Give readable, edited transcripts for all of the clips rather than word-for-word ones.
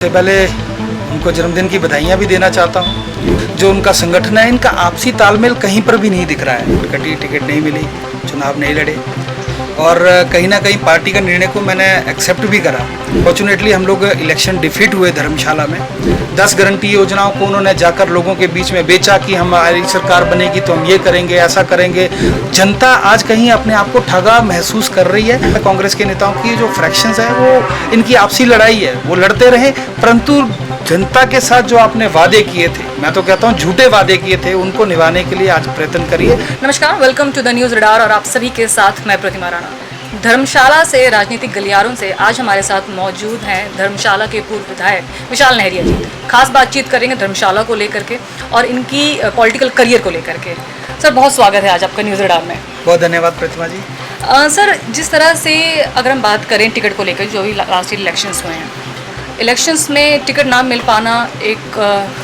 सबसे पहले उनको जन्मदिन की बधाइयाँ भी देना चाहता हूँ। जो उनका संगठन है, इनका आपसी तालमेल कहीं पर भी नहीं दिख रहा है। कटी टिकट नहीं मिली, चुनाव नहीं लड़े और कहीं ना कहीं पार्टी का निर्णय को मैंने एक्सेप्ट भी करा। फॉर्चुनेटली हम लोग इलेक्शन डिफीट हुए धर्मशाला में। 10 गारंटी योजनाओं को उन्होंने जाकर लोगों के बीच में बेचा कि हमारी सरकार बनेगी तो हम ये करेंगे, ऐसा करेंगे। जनता आज कहीं अपने आप को ठगा महसूस कर रही है। कांग्रेस के नेताओं की जो फ्रैक्शंस है, वो इनकी आपसी लड़ाई है, वो लड़ते रहे, परंतु जनता के साथ जो आपने वादे किए थे, मैं तो कहता हूँ झूठे वादे किए थे, उनको निभाने के लिए आज प्रयत्न करिए। नमस्कार, welcome to the News Radar और आप सभी के साथ मैं प्रतिमा राणा। धर्मशाला से राजनीतिक गलियारों से आज हमारे साथ मौजूद हैं धर्मशाला के पूर्व विधायक विशाल नहरिया जी। खास बातचीत करेंगे धर्मशाला को लेकर के और इनकी पॉलिटिकल करियर को लेकर के। सर, बहुत स्वागत है आज आपका न्यूज़ रडार में। बहुत धन्यवाद प्रतिमा जी। सर, जिस तरह से अगर हम बात करें टिकट को लेकर, जो भी लास्ट इलेक्शंस हुए हैं, इलेक्शंस में टिकट ना मिल पाना एक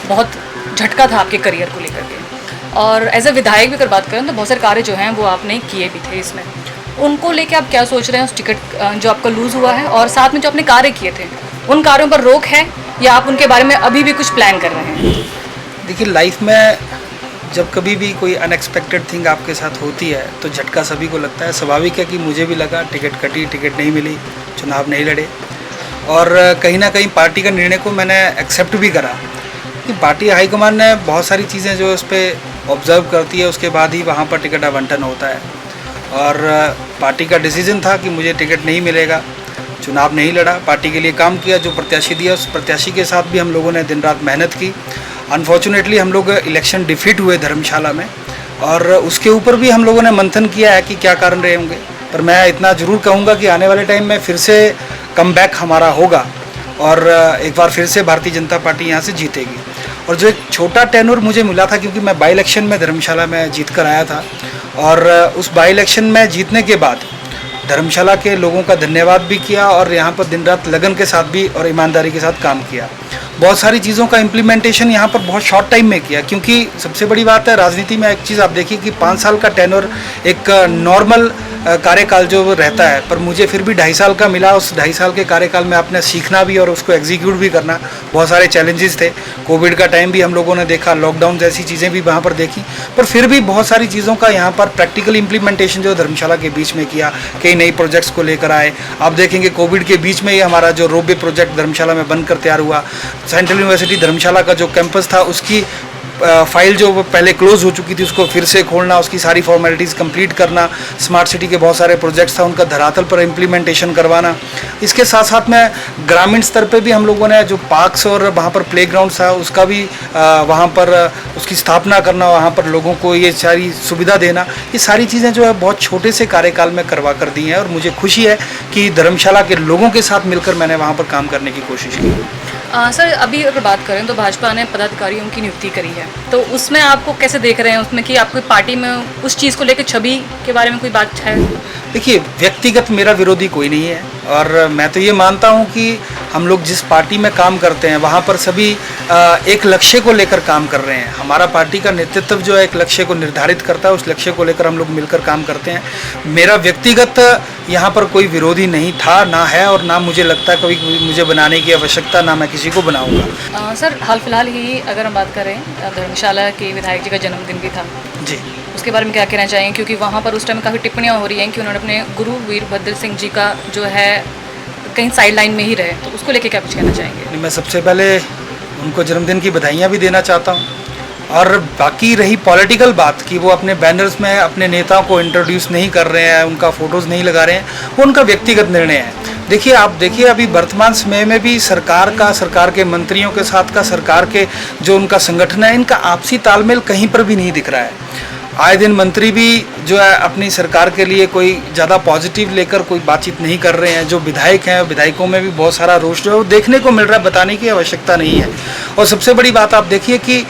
बहुत झटका था आपके करियर को लेकर के। और एज ए विधायक भी अगर बात करें तो बहुत सारे कार्य जो हैं वो आपने किए भी थे इसमें। उनको लेके आप क्या सोच रहे हैं, उस टिकट जो आपका लूज़ हुआ है और साथ में जो आपने कार्य किए थे, उन कार्यों पर रोक है या आप उनके बारे में अभी भी कुछ प्लान कर रहे हैं? देखिए, लाइफ में जब कभी भी कोई अनएक्सपेक्टेड थिंग आपके साथ होती है तो झटका सभी को लगता है। स्वाभाविक है कि मुझे भी लगा, टिकट कटी, टिकट नहीं मिली, चुनाव नहीं लड़े और कहीं ना कहीं पार्टी का निर्णय को मैंने एक्सेप्ट भी करा कि पार्टी हाईकमान ने बहुत सारी चीज़ें जो उस पर ऑब्जर्व करती है, उसके बाद ही वहाँ पर टिकट आवंटन होता है। और पार्टी का डिसीजन था कि मुझे टिकट नहीं मिलेगा, चुनाव नहीं लड़ा, पार्टी के लिए काम किया, जो प्रत्याशी दिया उस प्रत्याशी के साथ भी हम लोगों ने दिन रात मेहनत की। अनफॉर्चुनेटली हम लोग इलेक्शन डिफीट हुए धर्मशाला में और उसके ऊपर भी हम लोगों ने मंथन किया है कि क्या कारण रहे होंगे। पर मैं इतना ज़रूर कहूँगा कि आने वाले टाइम में फिर से कमबैक हमारा होगा और एक बार फिर से भारतीय जनता पार्टी यहाँ से जीतेगी। और जो एक छोटा टेन्योर मुझे मिला था, क्योंकि मैं बाई इलेक्शन में धर्मशाला में जीत कर आया था और उस बाई इलेक्शन में जीतने के बाद धर्मशाला के लोगों का धन्यवाद भी किया और यहाँ पर दिन रात लगन के साथ भी और ईमानदारी के साथ काम किया। बहुत सारी चीज़ों का इम्प्लीमेंटेशन यहाँ पर बहुत शॉर्ट टाइम में किया, क्योंकि सबसे बड़ी बात है राजनीति में एक चीज़ आप देखिए कि 5 साल का टेन्योर एक नॉर्मल कार्यकाल जो रहता है, पर मुझे फिर भी 2.5 साल का मिला। उस 2.5 साल के कार्यकाल में आपने सीखना भी और उसको एग्जीक्यूट भी करना। बहुत सारे चैलेंजेस थे, कोविड का टाइम भी हम लोगों ने देखा, लॉकडाउन जैसी चीज़ें भी वहाँ पर देखी, पर फिर भी बहुत सारी चीज़ों का यहाँ पर प्रैक्टिकल इम्प्लीमेंटेशन जो धर्मशाला के बीच में किया। कई नई प्रोजेक्ट्स को लेकर आए। आप देखेंगे कोविड के बीच में ही हमारा जो रोपवे प्रोजेक्ट धर्मशाला में बनकर तैयार हुआ। सेंट्रल यूनिवर्सिटी धर्मशाला का जो कैंपस था, उसकी फाइल जो पहले क्लोज हो चुकी थी उसको फिर से खोलना, उसकी सारी फॉर्मेलिटीज़ कंप्लीट करना। स्मार्ट सिटी के बहुत सारे प्रोजेक्ट्स था, उनका धरातल पर इम्प्लीमेंटेशन करवाना। इसके साथ साथ में ग्रामीण स्तर पे भी हम लोगों ने जो पार्क्स और वहाँ पर प्लेग्राउंड था उसका भी वहाँ पर उसकी स्थापना करना, वहाँ पर लोगों को ये सारी सुविधा देना, ये सारी चीज़ें जो है बहुत छोटे से कार्यकाल में करवा कर दी हैं। और मुझे खुशी है कि धर्मशाला के लोगों के साथ मिलकर मैंने वहाँ पर काम करने की कोशिश की। सर, अभी अगर बात करें तो भाजपा ने पदाधिकारियों की नियुक्ति करी है, तो उसमें आपको कैसे देख रहे हैं, उसमें कि आपकी पार्टी में उस चीज़ को लेकर छवि के बारे में कोई बात है? देखिए, व्यक्तिगत मेरा विरोधी कोई नहीं है और मैं तो ये मानता हूँ कि हम लोग जिस पार्टी में काम करते हैं वहाँ पर सभी एक लक्ष्य को लेकर काम कर रहे हैं। हमारा पार्टी का नेतृत्व जो है एक लक्ष्य को निर्धारित करता है, उस लक्ष्य को लेकर हम लोग मिलकर काम करते हैं। मेरा व्यक्तिगत यहाँ पर कोई विरोधी नहीं था, ना है और ना मुझे लगता है कोई मुझे बनाने की आवश्यकता, ना मैं किसी को बनाऊँगा। सर, हाल फिलहाल ही अगर हम बात करें, धर्मशाला के विधायक जी का जन्मदिन भी था जी, उसके बारे में क्या कहना चाहेंगे? क्योंकि वहाँ पर उस टाइम काफ़ी टिप्पणियाँ हो रही हैं कि उन्होंने अपने गुरु वीरभद्र सिंह जी का जो है कहीं साइड लाइन में ही रहे, तो उसको लेके क्या कुछ कहना चाहेंगे? मैं सबसे पहले उनको जन्मदिन की बधाइयाँ भी देना चाहता हूँ। और बाकी रही पॉलिटिकल बात कि वो अपने बैनर्स में अपने नेताओं को इंट्रोड्यूस नहीं कर रहे हैं, उनका फ़ोटोज़ नहीं लगा रहे हैं, वो उनका व्यक्तिगत निर्णय है। देखिए, आप देखिए अभी वर्तमान समय में भी सरकार के मंत्रियों के साथ का सरकार के जो उनका संगठन है, इनका आपसी तालमेल कहीं पर भी नहीं दिख रहा है। आए दिन मंत्री भी जो है अपनी सरकार के लिए कोई ज़्यादा पॉजिटिव लेकर कोई बातचीत नहीं कर रहे हैं। जो विधायक हैं, विधायकों में भी बहुत सारा रोष जो है वो देखने को मिल रहा है, बताने की आवश्यकता नहीं है। और सबसे बड़ी बात आप देखिए कि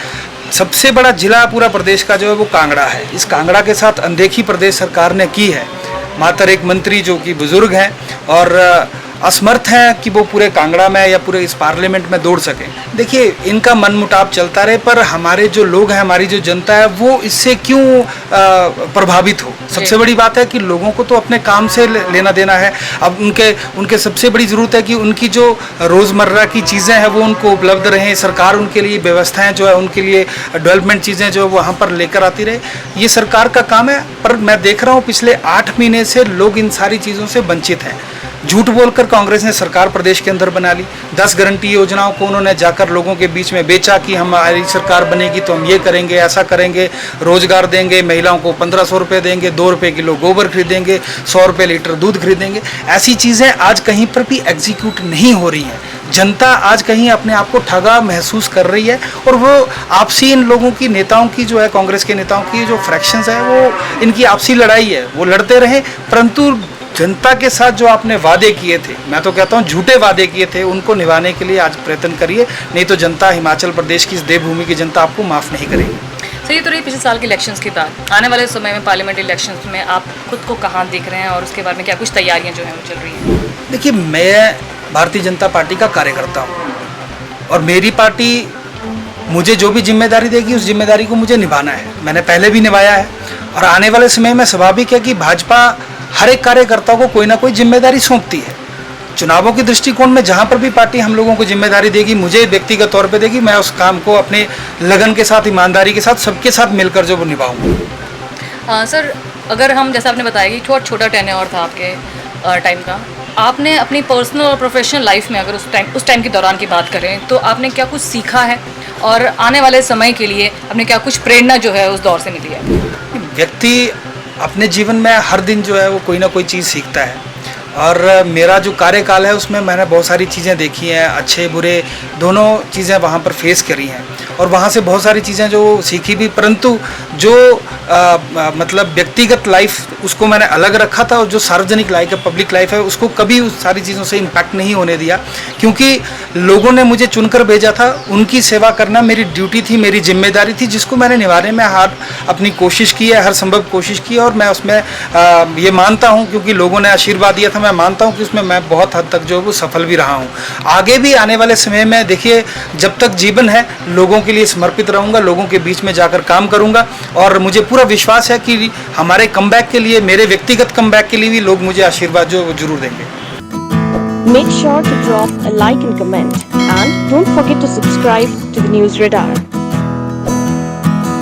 सबसे बड़ा जिला पूरा प्रदेश का जो है वो कांगड़ा है। इस कांगड़ा के साथ अनदेखी प्रदेश सरकार ने की है। मात्र एक मंत्री जो कि बुजुर्ग हैं और असमर्थ हैं कि वो पूरे कांगड़ा में या पूरे इस पार्लियामेंट में दौड़ सकें। देखिए, इनका मनमुटाव चलता रहे, पर हमारे जो लोग हैं, हमारी जो जनता है, वो इससे क्यों प्रभावित हो। सबसे बड़ी बात है कि लोगों को तो अपने काम से लेना देना है। अब उनके सबसे बड़ी ज़रूरत है कि उनकी जो रोज़मर्रा की चीज़ें हैं वो उनको उपलब्ध रहें, सरकार उनके लिए व्यवस्थाएं जो है, उनके लिए डेवलपमेंट चीज़ें जो वहाँ पर लेकर आती रहे। ये सरकार का काम है, पर मैं देख रहा हूँ पिछले 8 महीने से लोग इन सारी चीज़ों से वंचित हैं। झूठ बोलकर कांग्रेस ने सरकार प्रदेश के अंदर बना ली। 10 गारंटी योजनाओं को उन्होंने जाकर लोगों के बीच में बेचा कि हमारी सरकार बनेगी तो हम ये करेंगे, ऐसा करेंगे, रोजगार देंगे, महिलाओं को 1500 रुपये देंगे, 2 रुपये किलो गोबर खरीदेंगे, 100 रुपये लीटर दूध खरीदेंगे। ऐसी चीज़ें आज कहीं पर भी एग्जीक्यूट नहीं हो रही हैं। जनता आज कहीं अपने आप को ठगा महसूस कर रही है, और वो आपसी इन लोगों की, नेताओं की जो है, कांग्रेस के नेताओं की जो फ्रैक्शंस है, वो इनकी आपसी लड़ाई है। वो लड़ते रहे, परंतु जनता के साथ जो आपने वादे किए थे, मैं तो कहता हूँ झूठे वादे किए थे, उनको निभाने के लिए आज प्रयत्न करिए, नहीं तो जनता, हिमाचल प्रदेश की इस देवभूमि की जनता आपको माफ़ नहीं करेगी। सही तो रही पिछले साल के इलेक्शंस की बात। आने वाले समय में पार्लियामेंट्री इलेक्शंस में आप खुद को कहाँ देख रहे हैं, और उसके बारे में क्या कुछ तैयारियाँ जो हैं वो चल रही हैं? देखिए, मैं भारतीय जनता पार्टी का कार्यकर्ता हूँ, और मेरी पार्टी मुझे जो भी जिम्मेदारी देगी उस जिम्मेदारी को मुझे निभाना है। मैंने पहले भी निभाया है, और आने वाले समय में स्वाभाविक है कि भाजपा हर एक कार्यकर्ता को कोई ना कोई जिम्मेदारी सौंपती है। चुनावों के दृष्टिकोण में जहाँ पर भी पार्टी हम लोगों को जिम्मेदारी देगी, मुझे व्यक्तिगत तौर पे देगी, मैं उस काम को अपने लगन के साथ, ईमानदारी के साथ, सबके साथ मिलकर जो वो निभाऊंगा। सर, अगर हम, जैसा आपने बताया कि छोटा टेन्योर था आपके टाइम का, आपने अपनी पर्सनल और प्रोफेशनल लाइफ में अगर उस टाइम के दौरान की बात करें तो आपने क्या कुछ सीखा है, और आने वाले समय के लिए आपने क्या कुछ प्रेरणा जो है उस दौर से मिली है? व्यक्ति अपने जीवन में हर दिन जो है वो कोई ना कोई चीज़ सीखता है, और मेरा जो कार्यकाल है उसमें मैंने बहुत सारी चीज़ें देखी हैं, अच्छे बुरे दोनों चीज़ें वहाँ पर फेस करी हैं, और वहाँ से बहुत सारी चीज़ें जो सीखी भी, परंतु जो मतलब व्यक्तिगत लाइफ उसको मैंने अलग रखा था, और जो सार्वजनिक लाइफ है, पब्लिक लाइफ है, उसको कभी उस सारी चीज़ों से इम्पैक्ट नहीं होने दिया, क्योंकि लोगों ने मुझे चुनकर भेजा था। उनकी सेवा करना मेरी ड्यूटी थी, मेरी जिम्मेदारी थी, जिसको मैंने निभाने में अपनी कोशिश की है, हर संभव कोशिश की है, और मैं उसमें ये मानता हूँ, क्योंकि लोगों ने आशीर्वाद दिया था, मैं मानता हूँ कि उसमें मैं बहुत हद तक जो है वो सफल भी रहा हूँ। आगे भी आने वाले समय में देखिए, जब तक जीवन है, लोगों के लिए समर्पित रहूँगा, लोगों के बीच में जाकर काम करूँगा, और मुझे पूरा विश्वास है कि हमारे कमबैक के लिए, मेरे व्यक्तिगत कमबैक के लिए भी लोग मुझे आशीर्वाद जो जरूर देंगे। Make sure to drop a like and comment, and don't forget to subscribe to the News Radar.